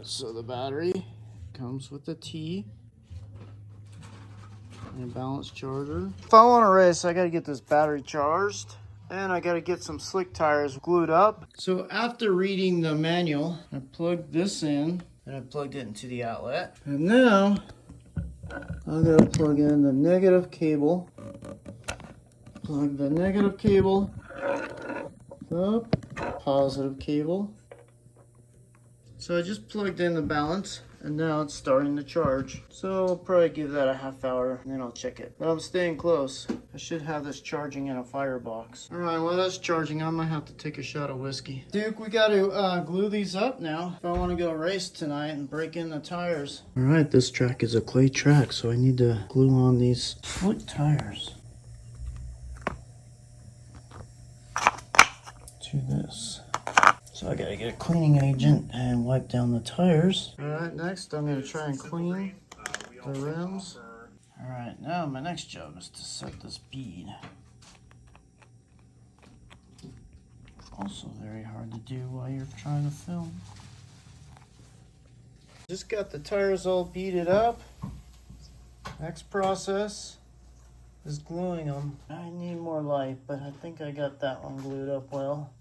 So the battery comes with a T and a balance charger. If I want to race, I gotta get this battery charged and I gotta get some slick tires glued up. So after reading the manual, I plugged this in and I plugged it into the outlet. And now I'm gonna plug in the negative cable. Plug the negative cable up, positive cable. So I just plugged in the balance and now it's starting to charge. So I'll probably give that a half hour and then I'll check it. But I'm staying close. I should have this charging in a firebox. All right, while that's charging, I might have to take a shot of whiskey. Duke, we got to glue these up now if I want to go race tonight and break in the tires. All right, this track is a clay track, so I need to glue on these slick tires to this. So I gotta get a cleaning agent and wipe down the tires. All right, next I'm gonna try and clean the rims. All right, now my next job is to set this bead. Also very hard to do while you're trying to film. Just got the tires all beaded up. Next process is gluing them. I need more light, but I think I got that one glued up well.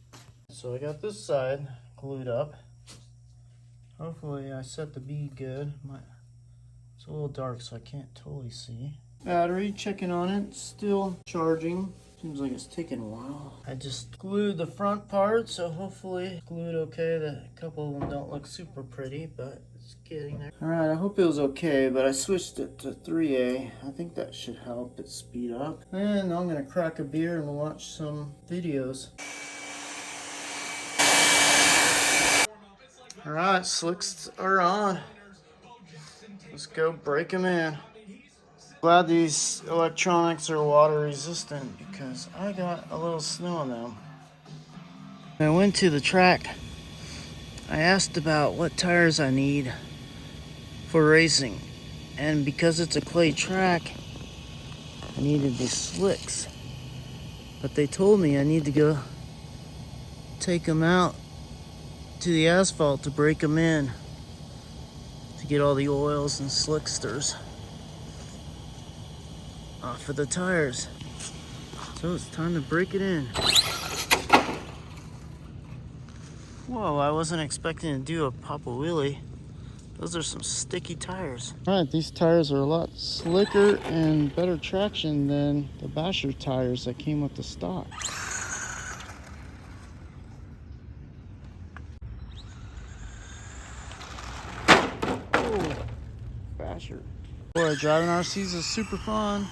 So I got this side glued up. Hopefully I set the bead good. It's a little dark so I can't totally see. Battery, checking on it, still charging. Seems like it's taking a while. I just glued the front part, so hopefully it's glued okay. A couple of them don't look super pretty, but it's getting there. All right, I hope it was okay, but I switched it to 3A. I think that should help it speed up. And I'm gonna crack a beer and watch some videos. All right, slicks are on. Let's go break them in. Glad these electronics are water resistant because I got a little snow on them. I went to the track. I asked about what tires I need for racing. And because it's a clay track, I needed these slicks. But they told me I need to go take them out to the asphalt to break them in to get all the oils and slicksters off of the tires. So it's time to break it in. Whoa, I wasn't expecting to do a pop a wheelie. Those are some sticky tires. All right, these tires are a lot slicker and better traction than the Basher tires that came with the stock. Basher. Boy, driving RCs is super fun.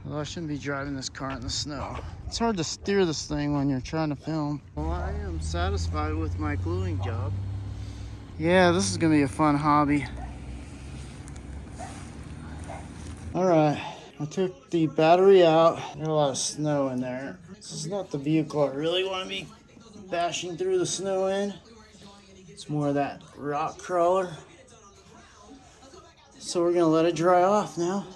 Although I shouldn't be driving this car in the snow. It's hard to steer this thing when you're trying to film. Well, I am satisfied with my gluing job. Yeah, this is gonna be a fun hobby. All right, I took the battery out. There's a lot of snow in there. This is not the vehicle I really want to be bashing through the snow in. It's more of that rock crawler. So we're gonna let it dry off now.